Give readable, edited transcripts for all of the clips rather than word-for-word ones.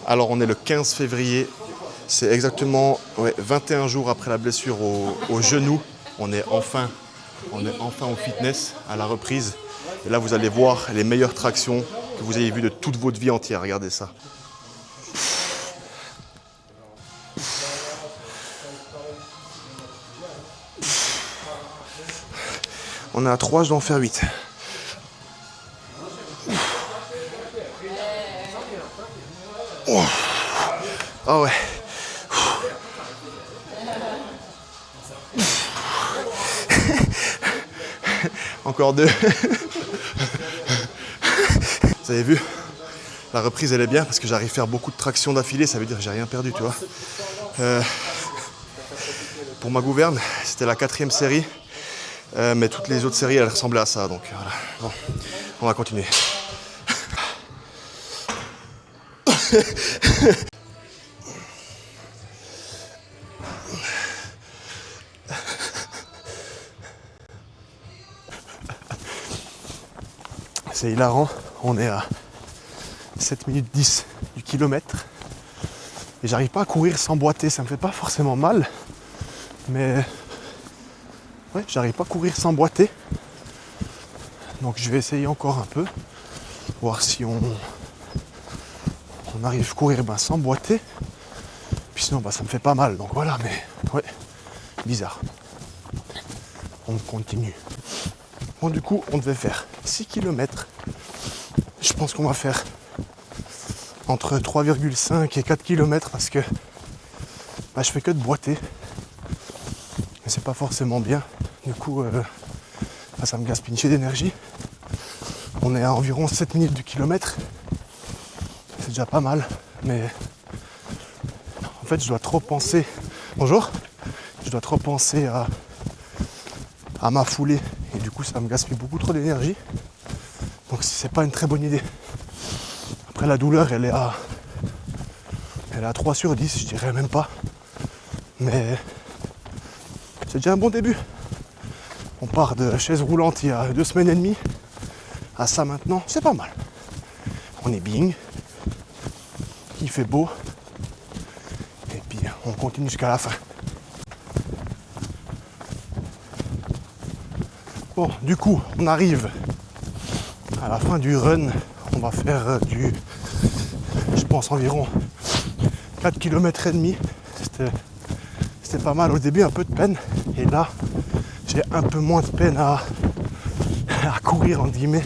Alors on est le 15 février, c'est exactement 21 jours après la blessure au genou. On est enfin au fitness, à la reprise. Et là vous allez voir les meilleures tractions que vous ayez vues de toute votre vie entière, regardez ça. On est à 3, je dois en faire 8. Oh. Ah ouais. Encore 2. Vous avez vu, la reprise elle est bien parce que j'arrive à faire beaucoup de tractions d'affilée, ça veut dire que j'ai rien perdu, tu vois. Pour ma gouverne, c'était la 4e série, mais toutes les autres séries elles ressemblaient à ça, donc voilà. Bon, on va continuer. C'est hilarant, on est à 7 minutes 10 du kilomètre et j'arrive pas à courir sans boiter, ça me fait pas forcément mal, mais ouais, j'arrive pas à courir sans boiter, donc je vais essayer encore un peu, voir si on arrive à courir sans boiter, puis sinon ça me fait pas mal, donc voilà, mais ouais, bizarre. On continue. Bon, du coup, on devait faire 6 km. Je pense qu'on va faire entre 3,5 et 4 km parce que je fais que de boiter. Mais c'est pas forcément bien. Du coup, ça me gaspille d'énergie. On est à environ 7 minutes du kilomètre. C'est déjà pas mal. Mais en fait, je dois trop penser. Bonjour. Je dois trop penser à ma foulée. Et du coup, ça me gaspille beaucoup trop d'énergie. Donc c'est pas une très bonne idée. Après, la douleur, elle est à 3 sur 10, je dirais même pas. Mais c'est déjà un bon début. On part de chaise roulante il y a 2 semaines et demie à ça maintenant, c'est pas mal. On est bien, il fait beau, et puis on continue jusqu'à la fin. Bon, du coup, on arrive à la fin du run. On va faire je pense environ 4 km et demi. C'était pas mal au début, un peu de peine. Et là, j'ai un peu moins de peine à courir, entre guillemets.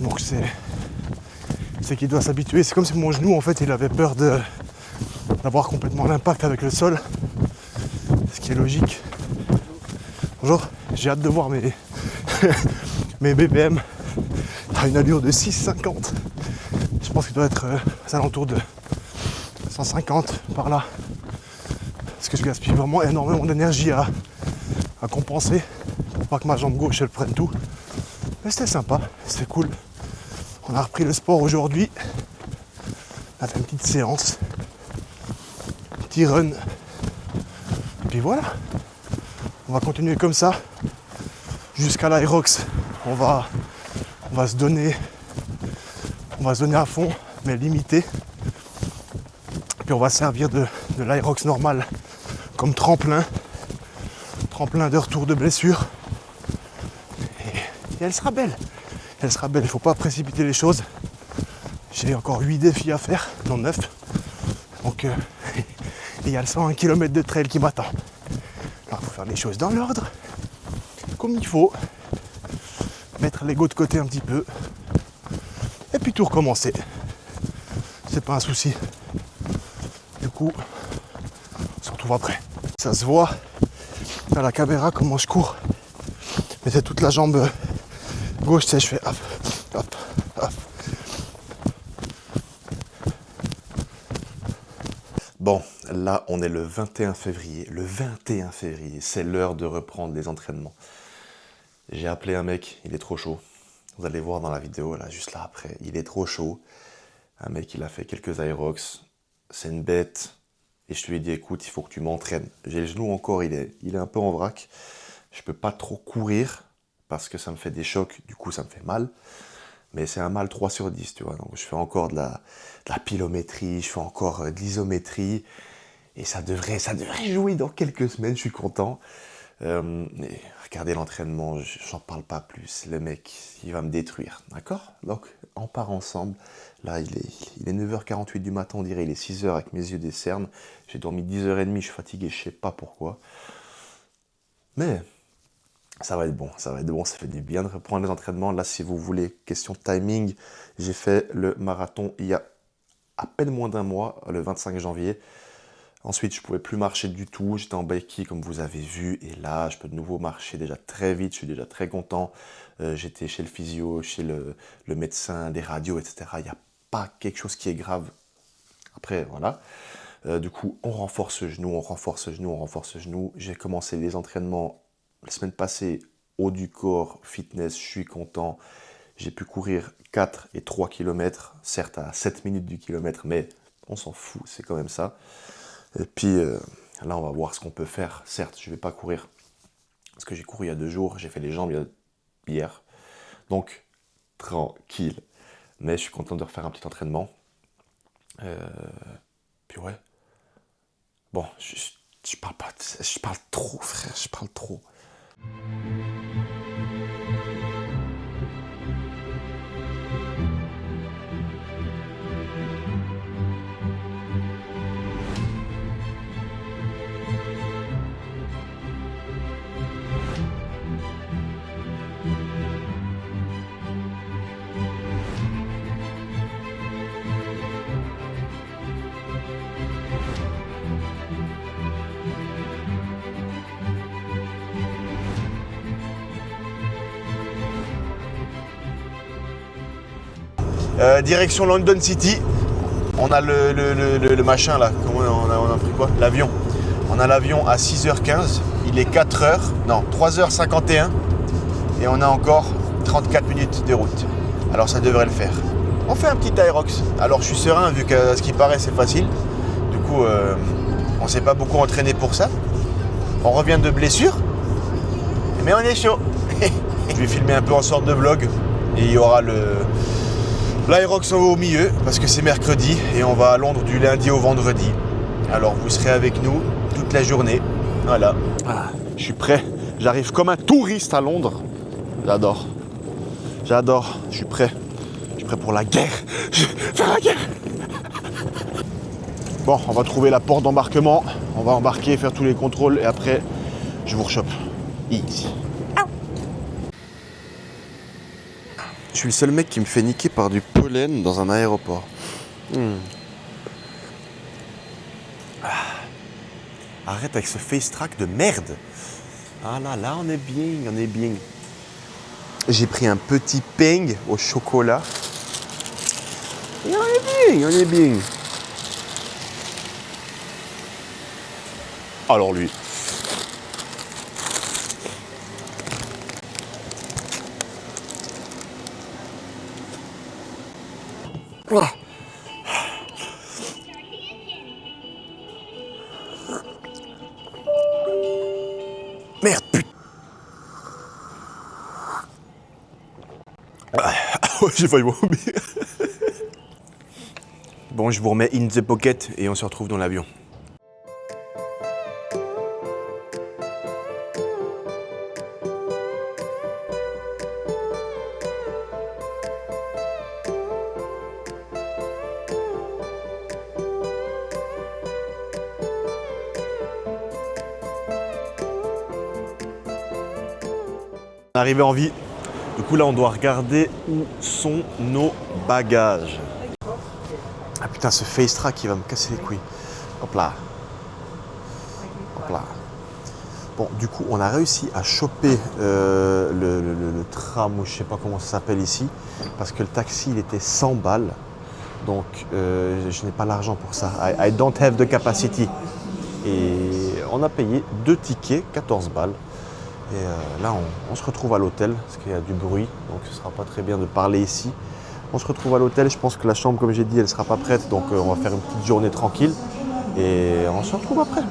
Donc c'est qu'il doit s'habituer. C'est comme si mon genou, en fait, il avait peur d'avoir complètement l'impact avec le sol. Ce qui est logique. Bonjour, j'ai hâte de voir mes BPM à une allure de 6,50. Je pense qu'il doit être aux alentours de 150 par là. Parce que je gaspille vraiment énormément d'énergie à compenser pour pas que ma jambe gauche elle prenne tout. Mais c'était sympa, c'était cool. On a repris le sport aujourd'hui. On a fait une petite séance. Petit run. Et puis voilà. On va continuer comme ça jusqu'à l'Aerox. On va se donner à fond, mais limité. Puis on va servir de l'Aerox normal comme tremplin de retour de blessure. Et elle sera belle. Elle sera belle, il ne faut pas précipiter les choses. J'ai encore 8 défis à faire, non 9. Donc il y a le 101 km de trail qui m'attend. Alors il faut faire les choses dans l'ordre, comme il faut. Mettre l'ego de côté un petit peu. Et puis tout recommencer. C'est pas un souci. Du coup, on se retrouve après. Ça se voit à la caméra comment je cours. Mais c'est toute la jambe gauche, je fais hop, hop, hop. Bon, là on est le 21 février. Le 21 février, c'est l'heure de reprendre les entraînements. J'ai appelé un mec, il est trop chaud. Vous allez voir dans la vidéo, là, juste là après. Il est trop chaud. Un mec, il a fait quelques aérox. C'est une bête. Et je lui ai dit, écoute, il faut que tu m'entraînes. J'ai le genou encore, il est un peu en vrac. Je peux pas trop courir parce que ça me fait des chocs. Du coup, ça me fait mal. Mais c'est un mal 3 sur 10, tu vois. Donc je fais encore de la pilométrie, je fais encore de l'isométrie. Et ça devrait jouer dans quelques semaines, je suis content. Mais regardez l'entraînement, j'en parle pas plus. Le mec, il va me détruire, d'accord? Donc, on part ensemble. Là, il est 9h48 du matin, on dirait, il est 6h avec mes yeux des cernes. J'ai dormi 10h30, je suis fatigué, je sais pas pourquoi. Mais ça va être bon, ça va être bon, ça fait du bien de reprendre les entraînements. Là, si vous voulez, question de timing, j'ai fait le marathon il y a à peine moins d'un mois, le 25 janvier. Ensuite, je ne pouvais plus marcher du tout, j'étais en béquille comme vous avez vu, et là, je peux de nouveau marcher déjà très vite, je suis déjà très content. J'étais chez le physio, chez le médecin, des radios, etc. Il n'y a pas quelque chose qui est grave. Après, voilà. Du coup, on renforce le genou, on renforce le genou, on renforce le genou. J'ai commencé les entraînements la semaine passée, haut du corps, fitness, je suis content. J'ai pu courir 4 et 3 km, certes à 7 minutes du kilomètre, mais on s'en fout, c'est quand même ça. Et puis là, on va voir ce qu'on peut faire. Certes, je ne vais pas courir, parce que j'ai couru il y a 2 jours, j'ai fait les jambes hier. Donc, tranquille. Mais je suis content de refaire un petit entraînement. Puis ouais. Bon, je parle pas, je parle trop, frère, je parle trop. Direction London City. On a le machin là. Comment on a pris quoi? L'avion. On a l'avion à 6h15. Il est 4h. Non, 3h51. Et on a encore 34 minutes de route. Alors ça devrait le faire. On fait un petit aérox. Alors je suis serein vu que ce qui paraît c'est facile. Du coup, on ne s'est pas beaucoup entraîné pour ça. On revient de blessure. Mais on est chaud. Je vais filmer un peu en sorte de vlog. Et il y aura l'aérox au milieu parce que c'est mercredi et on va à Londres du lundi au vendredi. Alors vous serez avec nous toute la journée. Voilà. Je suis prêt. J'arrive comme un touriste à Londres. J'adore. J'adore. Je suis prêt. Je suis prêt pour la guerre. Je vais faire la guerre. Bon, on va trouver la porte d'embarquement. On va embarquer, faire tous les contrôles et après, je vous rechoppe. Easy. Je suis le seul mec qui me fait niquer par du pollen dans un aéroport. Arrête avec ce face track de merde. Ah là, on est bien, on est bien. J'ai pris un petit peng au chocolat. Et on est bien, on est bien. Alors lui. Voilà. Merde, putain. J'ai failli vomir. Bon, je vous remets in the pocket et on se retrouve dans l'avion. Arrivé en vie. Du coup là on doit regarder où sont nos bagages. Ah putain, ce face track il va me casser les couilles. Hop là. Hop là. Bon, du coup on a réussi à choper le tram ou je sais pas comment ça s'appelle ici. Parce que le taxi il était 100 balles. Donc je n'ai pas l'argent pour ça. I don't have the capacity. Et on a payé 2 tickets, 14 balles. Et là, on se retrouve à l'hôtel, parce qu'il y a du bruit, donc ce ne sera pas très bien de parler ici. On se retrouve à l'hôtel, je pense que la chambre, comme j'ai dit, elle ne sera pas prête, donc on va faire une petite journée tranquille. Et on se retrouve après.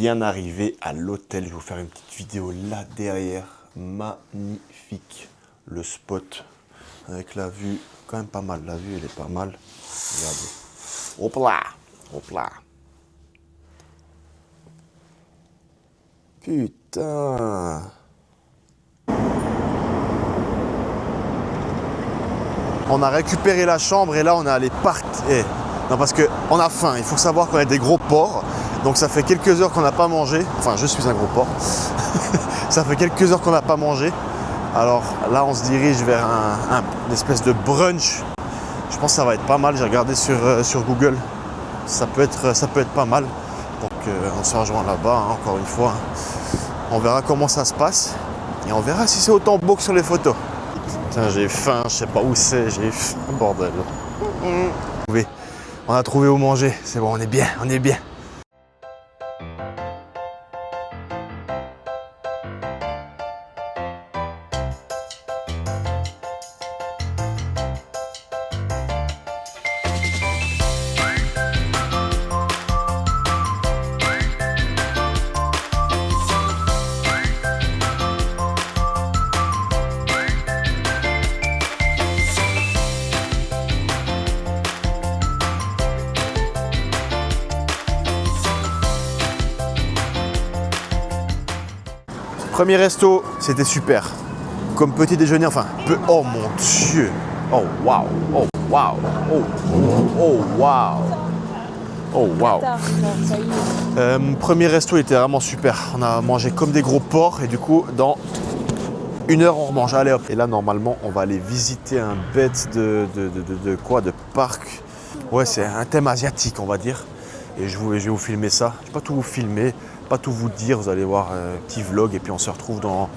bien arrivé à l'hôtel. Je vais vous faire une petite vidéo là derrière. Magnifique. Le spot avec la vue, quand même pas mal. La vue, elle est pas mal. Regardez. Hop là. Hop là. Putain. On a récupéré la chambre et là on est allé partir. Non, parce qu'on a faim. Il faut savoir qu'on a des gros porcs. Donc ça fait quelques heures qu'on n'a pas mangé. Enfin, je suis un gros porc. Ça fait quelques heures qu'on n'a pas mangé. Alors là, on se dirige vers une espèce de brunch. Je pense que ça va être pas mal. J'ai regardé sur Google. Ça peut être pas mal. Donc on se rejoint là-bas, hein, encore une fois. On verra comment ça se passe. Et on verra si c'est autant beau que sur les photos. Putain, j'ai faim, je sais pas où c'est, j'ai faim, bordel. On a trouvé où manger, c'est bon, on est bien, on est bien. Premier resto, c'était super. Comme petit déjeuner, enfin, oh mon Dieu. Oh waouh, oh waouh, oh waouh. Oh waouh. Premier resto, il était vraiment super. On a mangé comme des gros porcs et du coup, dans 1 heure, on remange. Allez hop. Et là, normalement, on va aller visiter un bête de quoi? De parc. Ouais, c'est un thème asiatique, on va dire. Et je vais vous filmer ça. Je ne vais pas tout vous filmer, pas tout vous dire. Vous allez voir un petit vlog et puis on se retrouve dans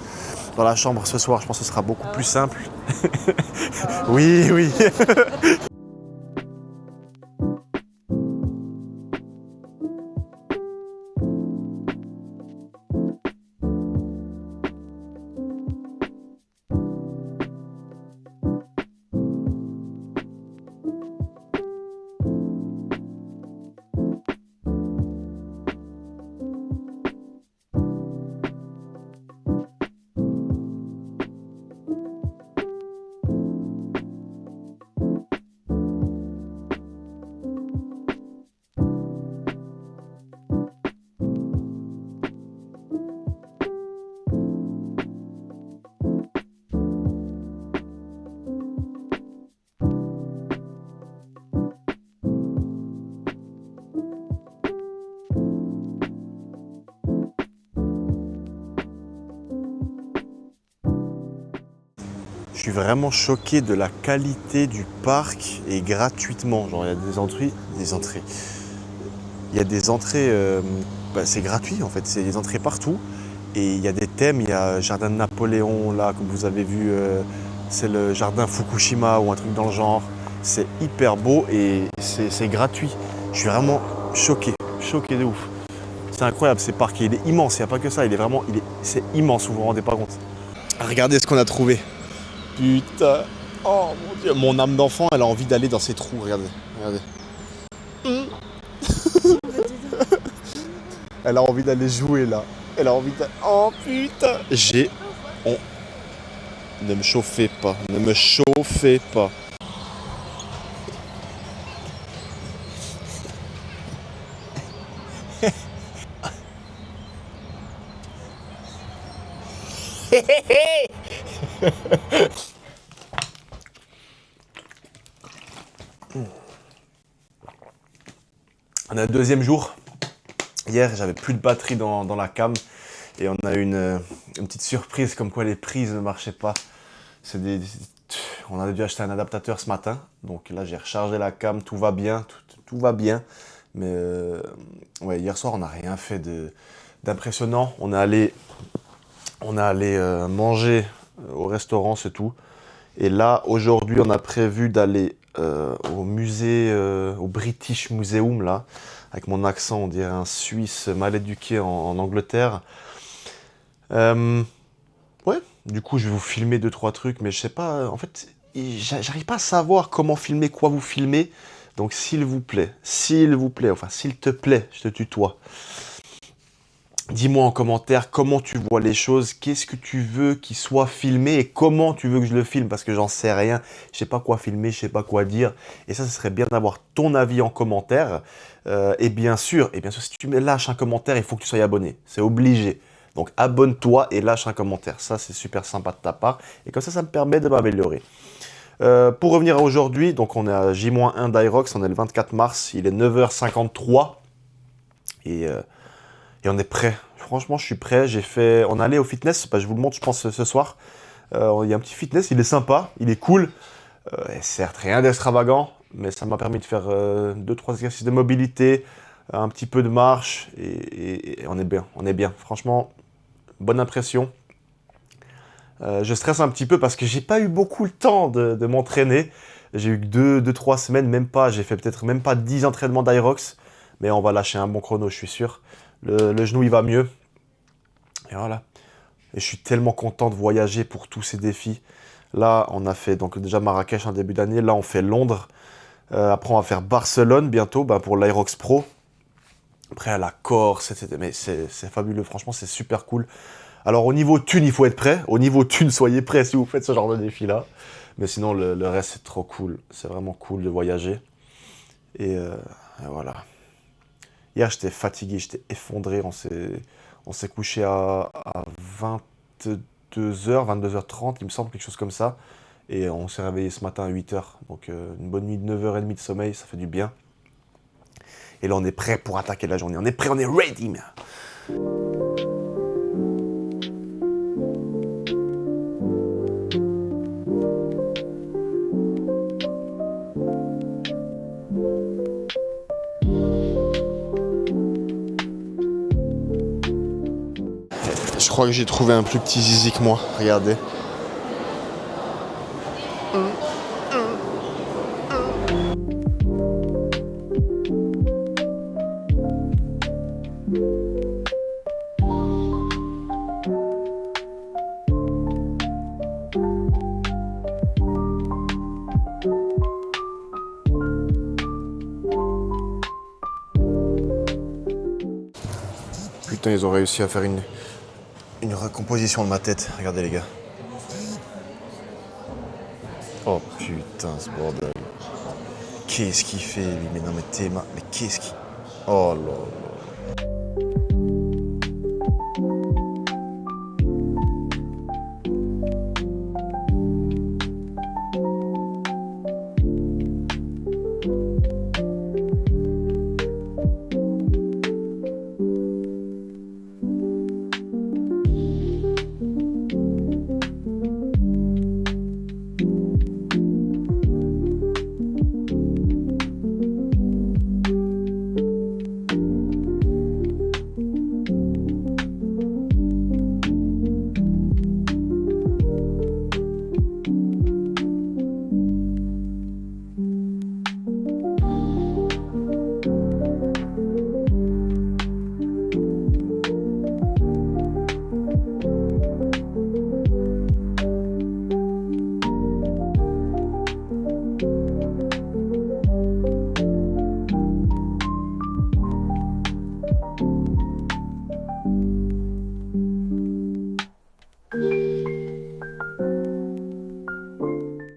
la chambre ce soir. Je pense que ce sera beaucoup plus simple. Oui, oui. Je suis vraiment choqué de la qualité du parc et gratuitement. Genre, il y a des entrées. Il y a des entrées, c'est gratuit en fait, c'est des entrées partout. Et il y a des thèmes, il y a Jardin de Napoléon, là, comme vous avez vu, c'est le Jardin Fukushima ou un truc dans le genre. C'est hyper beau et c'est gratuit. Je suis vraiment choqué de ouf. C'est incroyable, ces parcs, il est immense, il n'y a pas que ça, c'est immense, vous vous rendez pas compte. Regardez ce qu'on a trouvé. Putain, oh mon Dieu, mon âme d'enfant, elle a envie d'aller dans ces trous, regardez. Elle a envie d'aller jouer là. Elle a envie de... Oh putain. Ne me chauffez pas. Ne me chauffez pas. On a le deuxième jour. Hier, j'avais plus de batterie dans la cam et on a eu une petite surprise comme quoi les prises ne marchaient pas. On a dû acheter un adaptateur ce matin. Donc là, j'ai rechargé la cam, tout va bien, tout va bien. Mais ouais, hier soir, on n'a rien fait d'impressionnant. On est allé manger au restaurant, c'est tout. Et là, aujourd'hui, on a prévu d'aller au musée, au British Museum, là, avec mon accent, on dirait un Suisse mal éduqué en Angleterre. Ouais, du coup, je vais vous filmer 2-3 trucs, mais je sais pas, en fait, j'arrive pas à savoir comment filmer, quoi vous filmer. Donc, s'il vous plaît, enfin, s'il te plaît, je te tutoie. Dis-moi en commentaire comment tu vois les choses, qu'est-ce que tu veux qu'il soit filmé et comment tu veux que je le filme parce que j'en sais rien, je sais pas quoi filmer, je sais pas quoi dire. Et ça, ce serait bien d'avoir ton avis en commentaire. Et bien sûr, si tu lâches un commentaire, il faut que tu sois abonné, c'est obligé. Donc abonne-toi et lâche un commentaire, ça c'est super sympa de ta part et comme ça me permet de m'améliorer. Pour revenir à aujourd'hui, donc on est à J-1 d'Irox, on est le 24 mars, il est 9h53 et, euh, et on est prêt. Franchement, je suis prêt. On est allé au fitness, bah, je vous le montre, je pense, ce soir. Il y a un petit fitness, il est sympa, il est cool. Et certes, rien d'extravagant, mais ça m'a permis de faire 2-3 exercices de mobilité, un petit peu de marche, et on est bien, on est bien. Franchement, bonne impression. Je stresse un petit peu parce que j'ai pas eu beaucoup le temps de m'entraîner. J'ai eu que 2-3 semaines, même pas. J'ai fait peut-être même pas 10 entraînements d'Irox, mais on va lâcher un bon chrono, je suis sûr. Le genou, il va mieux. Et voilà. Et je suis tellement content de voyager pour tous ces défis. Là, on a fait donc déjà Marrakech en début d'année. Là, on fait Londres. Après, on va faire Barcelone bientôt pour l'Irox Pro. Après, à la Corse, mais c'est fabuleux. Franchement, c'est super cool. Alors, au niveau thune, il faut être prêt. Au niveau thune, soyez prêts si vous faites ce genre de défi-là. Mais sinon, le reste, c'est trop cool. C'est vraiment cool de voyager. Et voilà. Hier, j'étais fatigué, j'étais effondré. On s'est couché à 22h, 22h30, il me semble, quelque chose comme ça. Et on s'est réveillé ce matin à 8h. Donc une bonne nuit de 9h30 de sommeil, ça fait du bien. Et là, on est prêt pour attaquer la journée. On est prêt, on est ready, man. Je crois que j'ai trouvé un plus petit zizi que moi. Regardez. Putain, ils ont réussi à faire une recomposition de ma tête. Regardez les gars. Oh putain, ce bordel. Qu'est-ce qu'il fait lui? Mais non mais mais qu'est-ce qu'il... Oh là là.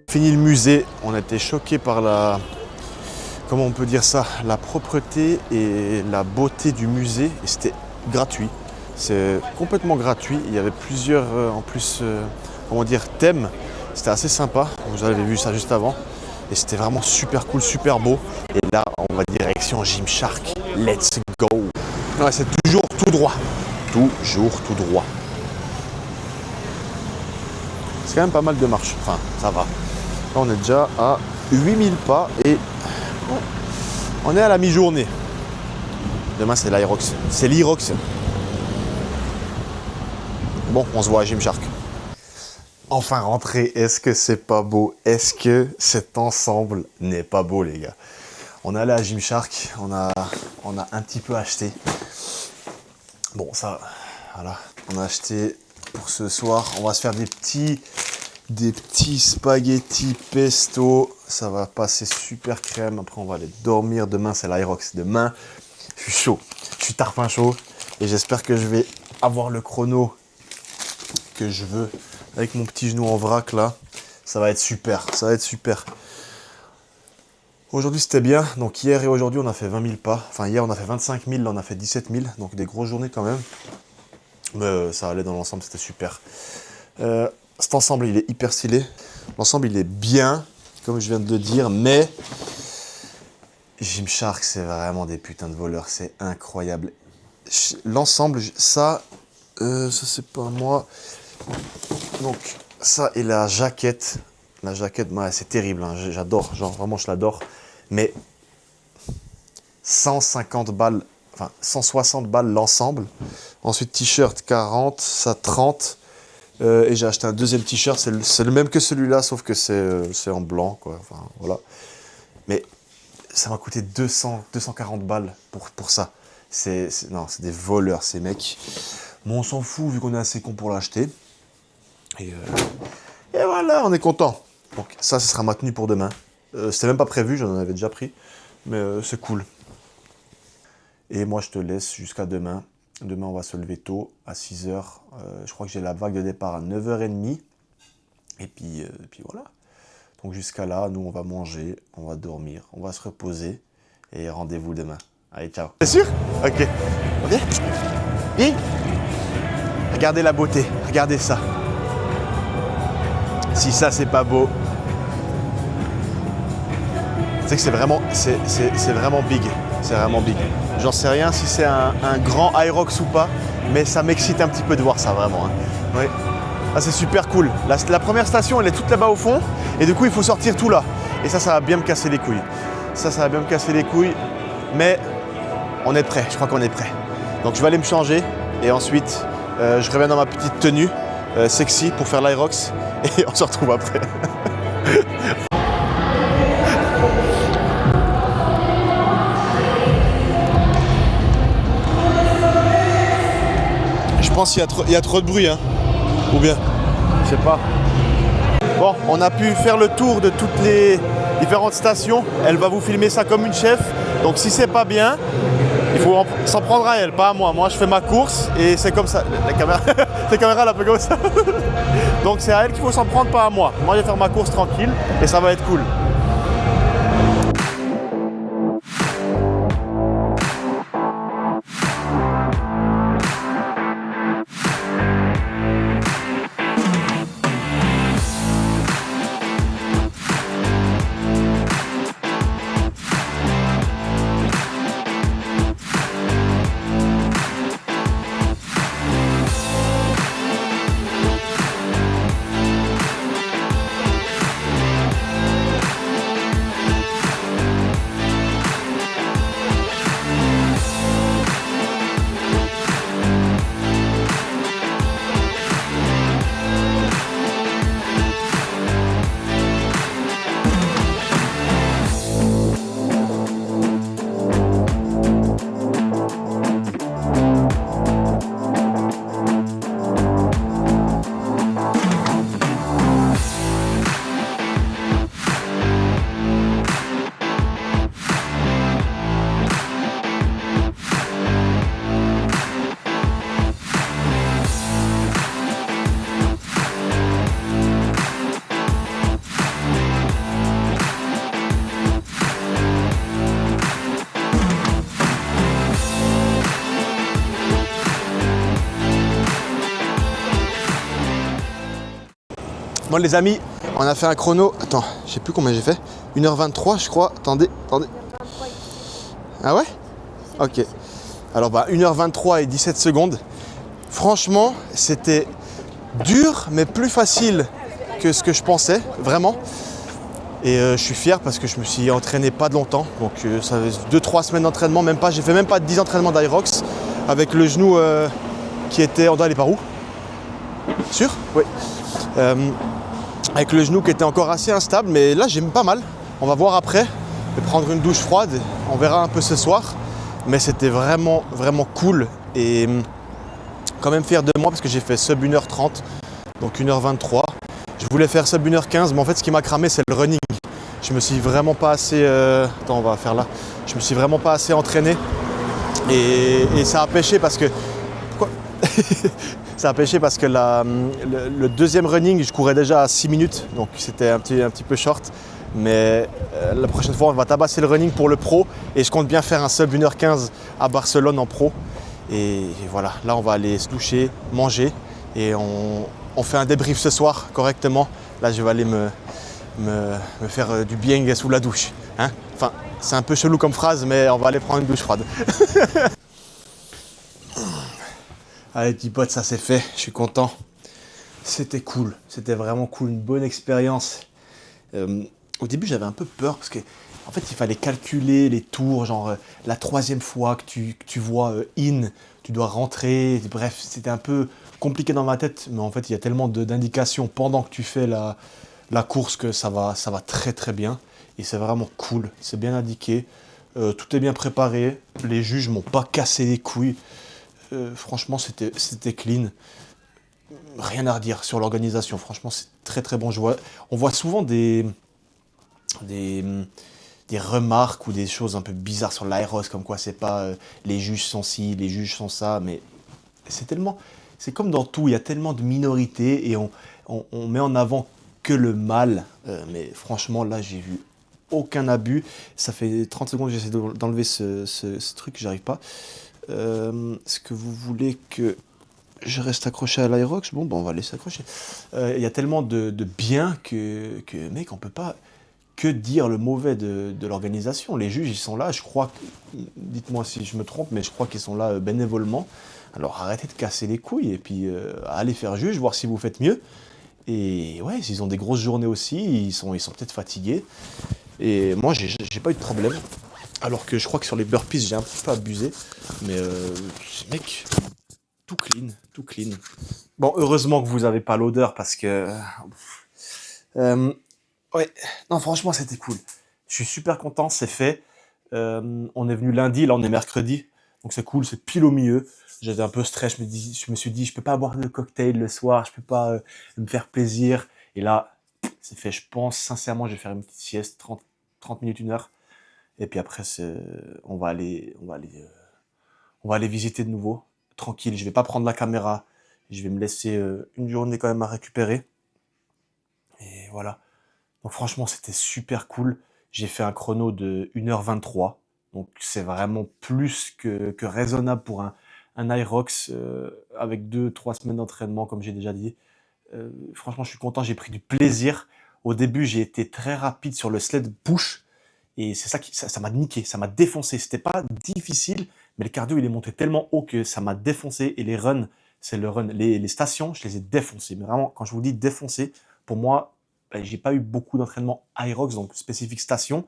Fini le musée, on a été choqués par comment on peut dire ça, la propreté et la beauté du musée. Et c'était gratuit, c'est complètement gratuit. Il y avait plusieurs, en plus, comment dire, thèmes. C'était assez sympa, vous avez vu ça juste avant. Et c'était vraiment super cool, super beau. Et là, on va direction Gymshark. Let's go. Ouais, c'est toujours tout droit. Toujours tout droit. C'est quand même pas mal de marche. Enfin, ça va. Là, on est déjà à 8000 pas et on est à la mi-journée. Demain, c'est l'Irox. C'est l'Irox. Bon, on se voit à Gymshark. Enfin rentré, est-ce que c'est pas beau? Est-ce que cet ensemble n'est pas beau, les gars? On est allé à Gymshark, on a un petit peu acheté. Bon, ça, voilà, on a acheté pour ce soir. On va se faire des petits spaghettis pesto. Ça va passer super crème. Après, on va aller dormir. Demain, c'est l'Irox. Demain, je suis chaud. Je suis tarpin chaud. Et j'espère que je vais avoir le chrono que je veux. Avec mon petit genou en vrac là. Ça va être super, ça va être super. Aujourd'hui c'était bien, donc hier et aujourd'hui on a fait 20 000 pas. Enfin hier on a fait 25 000, là on a fait 17 000, donc des grosses journées quand même. Mais ça allait dans l'ensemble, c'était super. Cet ensemble il est hyper stylé. L'ensemble il est bien, comme je viens de le dire, mais Gymshark c'est vraiment des putains de voleurs, c'est incroyable. L'ensemble, ça c'est pas moi. Donc ça et la jaquette, ouais, c'est terrible, hein, j'adore, genre vraiment je l'adore. Mais 150 balles, enfin 160 balles l'ensemble. Ensuite t-shirt 40, ça 30. Et j'ai acheté un deuxième t-shirt, c'est le même que celui-là, sauf que c'est en blanc, quoi. Enfin, voilà. Mais ça m'a coûté 240 balles pour ça. Non, c'est des voleurs, ces mecs. Bon, on s'en fout, vu qu'on est assez con pour l'acheter. Et voilà, on est content. Donc ça, ce sera ma tenue pour demain. C'était même pas prévu, j'en avais déjà pris. Mais c'est cool. Et moi, je te laisse jusqu'à demain. Demain, on va se lever tôt, à 6 h. Je crois que j'ai la vague de départ à 9 h 30. Et puis voilà. Donc jusqu'à là, nous, on va manger, on va dormir, on va se reposer. Et rendez-vous demain. Allez, ciao. C'est sûr? Ok. Ok. Et regardez la beauté, regardez ça. Si ça, c'est pas beau. C'est que c'est vraiment big. C'est vraiment big. J'en sais rien si c'est un grand Hyrox ou pas, mais ça m'excite un petit peu de voir ça, vraiment. Hein. Oui. Ah, c'est super cool. La première station, elle est toute là-bas au fond, et du coup, il faut sortir tout là. Et ça va bien me casser les couilles. Ça va bien me casser les couilles, mais on est prêt. Je crois qu'on est prêt. Donc, je vais aller me changer, et ensuite, je reviens dans ma petite tenue sexy pour faire l'Hyrox, et on se retrouve après. Je pense qu'il y a trop de bruit, hein. Ou bien, je sais pas. Bon, on a pu faire le tour de toutes les différentes stations. Elle va vous filmer ça comme une chef. Donc si c'est pas bien, il faut s'en prendre à elle, pas à moi. Moi, je fais ma course et c'est comme ça. La caméra, la caméra, elle est un peu comme ça. Donc c'est à elle qu'il faut s'en prendre, pas à moi. Moi, je vais faire ma course tranquille et ça va être cool. Moi les amis, on a fait un chrono, attends, je sais plus combien j'ai fait, 1h23 je crois, attendez. Ah ouais? Ok. Alors 1h23 et 17 secondes. Franchement, c'était dur mais plus facile que ce que je pensais, vraiment. Et je suis fier parce que je me suis entraîné pas de longtemps, donc ça fait 2-3 semaines d'entraînement, même pas, j'ai fait même pas 10 entraînements d'Hyrox avec le genou qui était, on doit aller par où? Sûr? Oui. Avec le genou qui était encore assez instable, mais là j'aime pas mal. On va voir après. Je vais prendre une douche froide, on verra un peu ce soir. Mais c'était vraiment cool et quand même fier de moi parce que j'ai fait sub 1h30, donc 1h23. Je voulais faire sub 1h15, mais en fait ce qui m'a cramé c'est le running. Je me suis vraiment pas assez... Attends, on va faire là. Je me suis vraiment pas assez entraîné et ça a pêché parce que Ça a pêché parce que le deuxième running, je courais déjà à 6 minutes, donc c'était un petit peu short. Mais la prochaine fois, on va tabasser le running pour le pro et je compte bien faire un sub 1h15 à Barcelone en pro. Et voilà, là on va aller se doucher, manger et on fait un débrief ce soir correctement. Là je vais aller me faire du bien sous la douche. Hein, enfin, c'est un peu chelou comme phrase, mais on va aller prendre une douche froide. Allez petits potes, ça c'est fait, je suis content. C'était cool, c'était vraiment cool, une bonne expérience. Au début j'avais un peu peur parce que en fait il fallait calculer les tours, genre la troisième fois que tu vois in, tu dois rentrer, bref c'était un peu compliqué dans ma tête, mais en fait il y a tellement d'indications pendant que tu fais la course que ça va très très bien et c'est vraiment cool, c'est bien indiqué, tout est bien préparé, les juges m'ont pas cassé les couilles, franchement c'était clean. Rien à redire sur l'organisation, franchement c'est très très bon. On voit souvent des, des remarques ou des choses un peu bizarres sur l'Aeros, comme quoi c'est pas les juges sont ci, les juges sont ça, mais c'est comme dans tout, il y a tellement de minorités et on met en avant que le mal, mais franchement là j'ai vu aucun abus. Ça fait 30 secondes que j'essaie d'enlever ce truc, j'arrive pas. Est-ce que vous voulez que je reste accroché à l'Aerox? Bon, ben on va laisser accrocher. Il y a tellement de bien que mec, on peut pas que dire le mauvais de l'organisation. Les juges, ils sont là, je crois, dites-moi si je me trompe, mais je crois qu'ils sont là bénévolement. Alors arrêtez de casser les couilles et puis allez faire juge, voir si vous faites mieux. Et ouais, s'ils ont des grosses journées aussi, ils sont peut-être fatigués. Et moi, j'ai pas eu de problème. Alors que je crois que sur les burpees, j'ai un petit peu abusé. Mais mec, tout clean, tout clean. Bon, heureusement que vous avez pas l'odeur parce que... euh, ouais, non, franchement, c'était cool. Je suis super content, c'est fait. On est venu lundi, là on est mercredi. Donc c'est cool, c'est pile au milieu. J'avais un peu stress, je me suis dit, je peux pas boire de cocktail le soir, je peux pas me faire plaisir. Et là, c'est fait, je pense, sincèrement, je vais faire une petite sieste, 30 minutes, 1 heure. Et puis après, on va aller visiter de nouveau, tranquille. Je vais pas prendre la caméra. Je vais me laisser une journée quand même à récupérer. Et voilà. Donc franchement, c'était super cool. J'ai fait un chrono de 1h23. Donc c'est vraiment plus que raisonnable pour un Irox avec 2-3 semaines d'entraînement, comme j'ai déjà dit. Franchement, je suis content, j'ai pris du plaisir. Au début, j'ai été très rapide sur le sled push. Et c'est ça m'a niqué, ça m'a défoncé. C'était pas difficile, mais le cardio, il est monté tellement haut que ça m'a défoncé. Et les runs, c'est le run. Les stations, je les ai défoncées. Mais vraiment, quand je vous dis défoncé, pour moi, ben, j'ai pas eu beaucoup d'entraînement Aerox, donc spécifique station.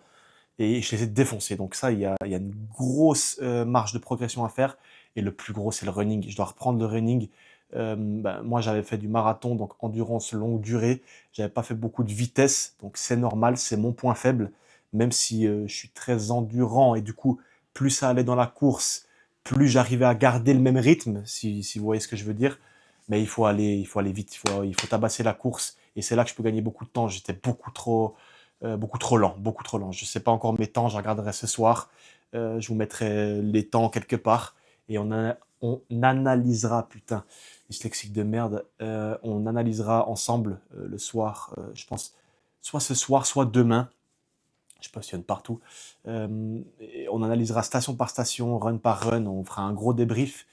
Et je les ai défoncés. Donc ça, il y a une grosse marge de progression à faire. Et le plus gros, c'est le running. Je dois reprendre le running. Ben, moi, j'avais fait du marathon, donc endurance longue durée. J'avais pas fait beaucoup de vitesse, donc c'est normal, c'est mon point faible. Même si je suis très endurant et du coup, plus ça allait dans la course, plus j'arrivais à garder le même rythme, si vous voyez ce que je veux dire. Mais il faut aller vite, il faut tabasser la course. Et c'est là que je peux gagner beaucoup de temps. J'étais beaucoup trop lent, beaucoup trop lent. Je sais pas encore mes temps, je regarderai ce soir. Je vous mettrai les temps quelque part et on analysera, putain, dyslexique de merde, on analysera ensemble le soir, je pense, soit ce soir, soit demain. Je passionne partout. Et on analysera station par station, run par run, on fera un gros débrief.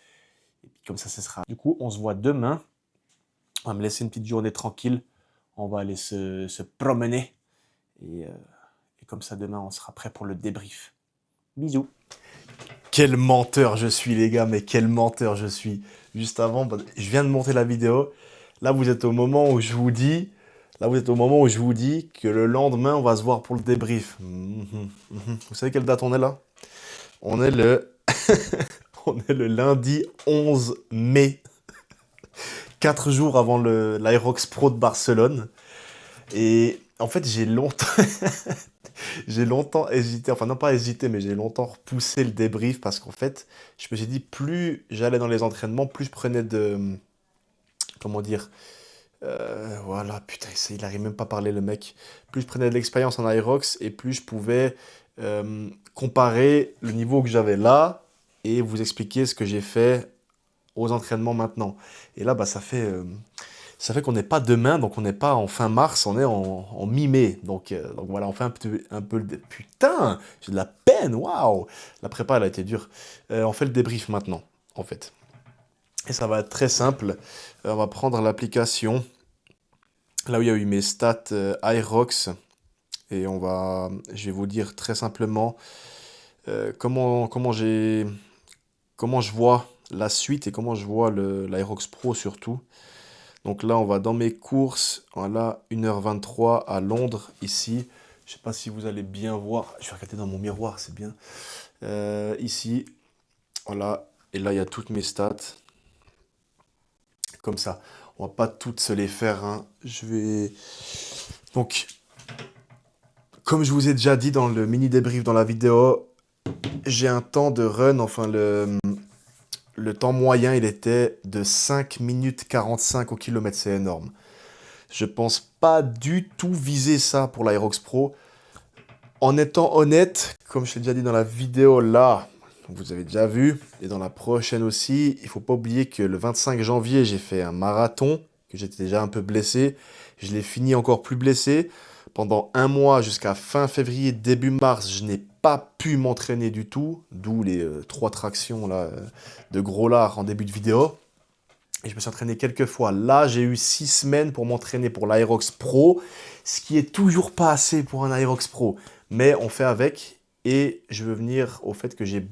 Et puis comme ça, ce sera. Du coup, on se voit demain. On va me laisser une petite journée tranquille. On va aller se promener. Et comme ça, demain, on sera prêt pour le débrief. Bisous. Quel menteur je suis, les gars, mais quel menteur je suis. Juste avant, je viens de monter la vidéo. Là, vous êtes au moment où je vous dis... Là, vous êtes au moment où je vous dis que le lendemain, on va se voir pour le débrief. Vous savez quelle date on est là? On est le... on est le lundi 11 mai. 4 jours avant l'Aerox Pro de Barcelone. Et en fait, j'ai longtemps... j'ai longtemps hésité, enfin non pas hésité, mais j'ai longtemps repoussé le débrief parce qu'en fait, je me suis dit, plus j'allais dans les entraînements, plus je prenais de... Comment dire? Voilà, putain, il arrive même pas à parler le mec. Plus je prenais de l'expérience en Aerox et plus je pouvais comparer le niveau que j'avais là et vous expliquer ce que j'ai fait aux entraînements maintenant. Et là, bah, ça fait qu'on n'est pas demain, donc on n'est pas en fin mars, on est en mi-mai. Donc voilà, on fait un peu le... Putain, j'ai de la peine, waouh! La prépa, elle a été dure. On fait le débrief maintenant, en fait. Et ça va être très simple. On va prendre l'application, là où il y a eu mes stats Irox, et je vais vous dire très simplement comment je vois la suite et comment je vois l'Irox Pro surtout. Donc là, on va dans mes courses. Voilà, 1h23 à Londres, ici. Je sais pas si vous allez bien voir. Je vais regarder dans mon miroir, c'est bien. Ici, voilà. Et là, il y a toutes mes stats. Comme ça. On va pas toutes se les faire, hein. Donc, comme je vous ai déjà dit dans le mini débrief dans la vidéo, j'ai un temps de run, enfin le temps moyen, il était de 5 minutes 45 au kilomètre. C'est énorme. Je pense pas du tout viser ça pour l'Aerox Pro. En étant honnête, comme je l'ai déjà dit dans la vidéo là, vous avez déjà vu, et dans la prochaine aussi, il faut pas oublier que le 25 janvier, j'ai fait un marathon, que j'étais déjà un peu blessé. Je l'ai fini encore plus blessé. Pendant un mois jusqu'à fin février, début mars, je n'ai pas pu m'entraîner du tout, d'où les 3 tractions là, de gros lard en début de vidéo. Et je me suis entraîné quelques fois. Là, j'ai eu 6 semaines pour m'entraîner pour l'Aerox Pro, ce qui est toujours pas assez pour un Aerox Pro. Mais on fait avec. Et je veux venir au fait que j'ai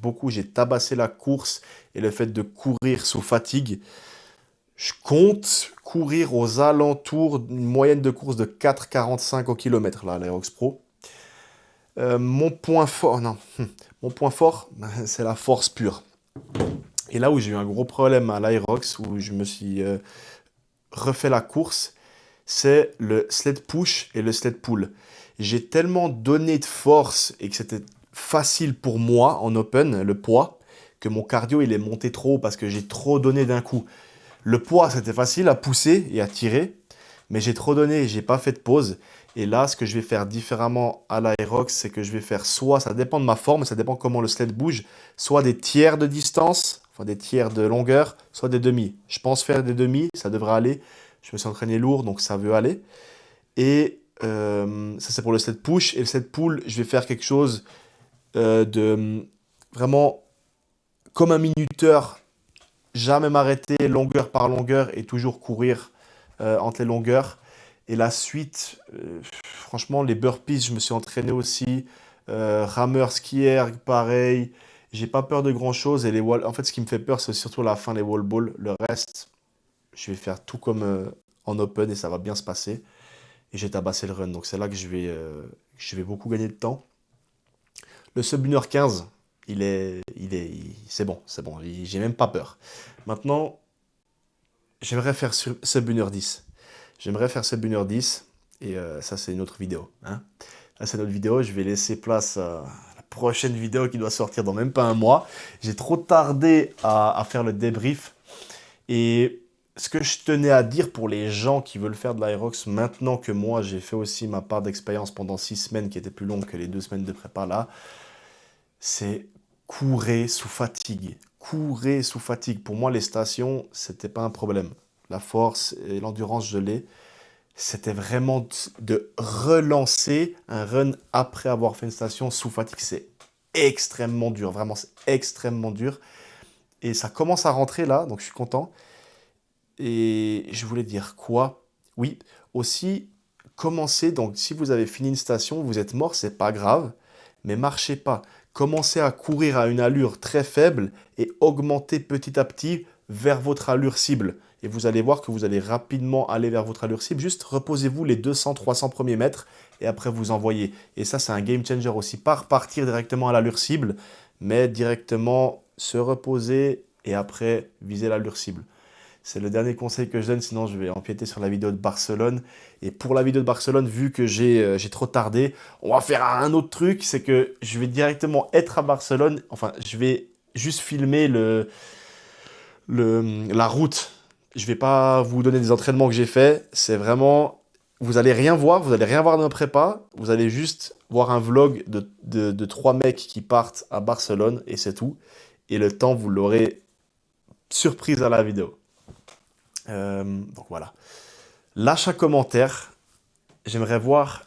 tabassé la course et le fait de courir sous fatigue. Je compte courir aux alentours d'une moyenne de course de 4,45 au kilomètre, là, à l'Aerox Pro. Mon point fort, non, mon point fort, c'est la force pure. Et là où j'ai eu un gros problème à l'Aerox, où je me suis refait la course, c'est le sled push et le sled pull. J'ai tellement donné de force et que c'était facile pour moi en open, le poids, que mon cardio il est monté trop haut parce que j'ai trop donné d'un coup. Le poids c'était facile à pousser et à tirer, mais j'ai trop donné et j'ai pas fait de pause. Et là, ce que je vais faire différemment à l'Aerox, c'est que je vais faire soit, ça dépend de ma forme, ça dépend comment le sled bouge, soit des tiers de distance, enfin des tiers de longueur, soit des demi. Je pense faire des demi, ça devrait aller. Je me suis entraîné lourd, donc ça veut aller. Et ça, c'est pour le sled push. Et le sled pull, je vais faire quelque chose de vraiment comme un minuteur, jamais m'arrêter longueur par longueur et toujours courir entre les longueurs. Et la suite, franchement, les burpees, je me suis entraîné aussi. Rameur, skier, pareil. J'ai pas peur de grand chose. Et en fait, ce qui me fait peur, c'est surtout la fin, les wall balls. Le reste, je vais faire tout comme en open et ça va bien se passer. Et j'ai tabassé le run. Donc c'est là que je vais beaucoup gagner de temps. Le sub 1h15, c'est bon, c'est bon. J'ai même pas peur. Maintenant, j'aimerais faire sub 1h10. J'aimerais faire sub 1h10. Et ça, c'est une autre vidéo, hein. Là, c'est notre vidéo. Je vais laisser place à la prochaine vidéo qui doit sortir dans même pas un mois. J'ai trop tardé à faire le débrief. Et ce que je tenais à dire pour les gens qui veulent faire de l'Aerox, maintenant que moi, j'ai fait aussi ma part d'expérience pendant 6 semaines, qui était plus longue que les 2 semaines de prépa là, c'est courir sous fatigue. Courir sous fatigue. Pour moi, les stations, c'était pas un problème. La force et l'endurance, je l'ai. C'était vraiment de relancer un run après avoir fait une station sous fatigue. C'est extrêmement dur. Vraiment, c'est extrêmement dur. Et ça commence à rentrer là, donc je suis content. Et je voulais dire quoi? Oui, aussi, commencez, donc si vous avez fini une station, vous êtes mort, c'est pas grave, mais marchez pas. Commencez à courir à une allure très faible et augmentez petit à petit vers votre allure cible. Et vous allez voir que vous allez rapidement aller vers votre allure cible. Juste reposez-vous les 200-300 premiers mètres et après vous envoyez. Et ça, c'est un game changer aussi. Pas repartir directement à l'allure cible, mais directement se reposer et après viser l'allure cible. C'est le dernier conseil que je donne, sinon je vais empiéter sur la vidéo de Barcelone. Et pour la vidéo de Barcelone, vu que j'ai trop tardé, on va faire un autre truc, c'est que je vais directement être à Barcelone. Enfin, je vais juste filmer la route. Je vais pas vous donner des entraînements que j'ai faits. C'est vraiment... Vous allez rien voir, vous allez rien voir dans nos prépa. Vous allez juste voir un vlog de 3 mecs qui partent à Barcelone et c'est tout. Et le temps, vous l'aurez surprise à la vidéo. Donc voilà. Lâche un commentaire. J'aimerais voir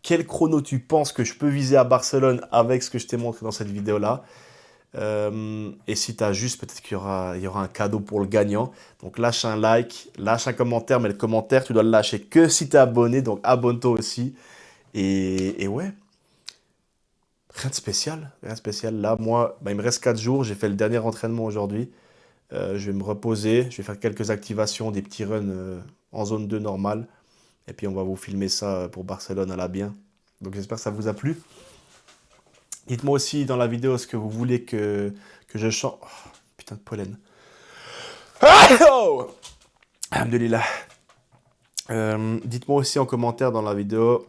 quel chrono tu penses que je peux viser à Barcelone avec ce que je t'ai montré dans cette vidéo-là. Et si tu as juste, peut-être qu'il y aura un cadeau pour le gagnant. Donc lâche un like, lâche un commentaire, mais le commentaire, tu dois le lâcher que si tu es abonné. Donc abonne-toi aussi. Et ouais, rien de spécial. Rien de spécial. Là, moi, bah, il me reste 4 jours. J'ai fait le dernier entraînement aujourd'hui. Je vais me reposer. Je vais faire quelques activations, des petits runs en zone 2 normale. Et puis on va vous filmer ça pour Barcelone à la bien. Donc j'espère que ça vous a plu. Dites-moi aussi dans la vidéo ce que vous voulez que je chante. Oh, putain de pollen. Oh, alhamdoulilah. Dites-moi aussi en commentaire dans la vidéo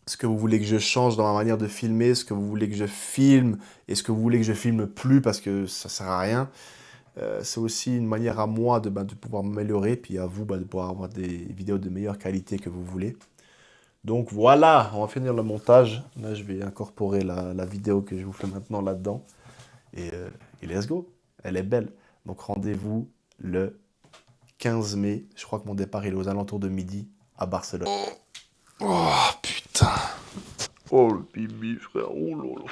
ce que vous voulez que je change dans ma manière de filmer, ce que vous voulez que je filme et ce que vous voulez que je filme plus parce que ça sert à rien. C'est aussi une manière à moi de pouvoir m'améliorer, puis à vous de pouvoir avoir des vidéos de meilleure qualité que vous voulez. Donc voilà, on va finir le montage. Là, je vais incorporer la vidéo que je vous fais maintenant là-dedans. Et let's go, elle est belle. Donc rendez-vous le 15 mai. Je crois que mon départ il est aux alentours de midi à Barcelone. Oh putain. Oh le bibi frère, oh là là.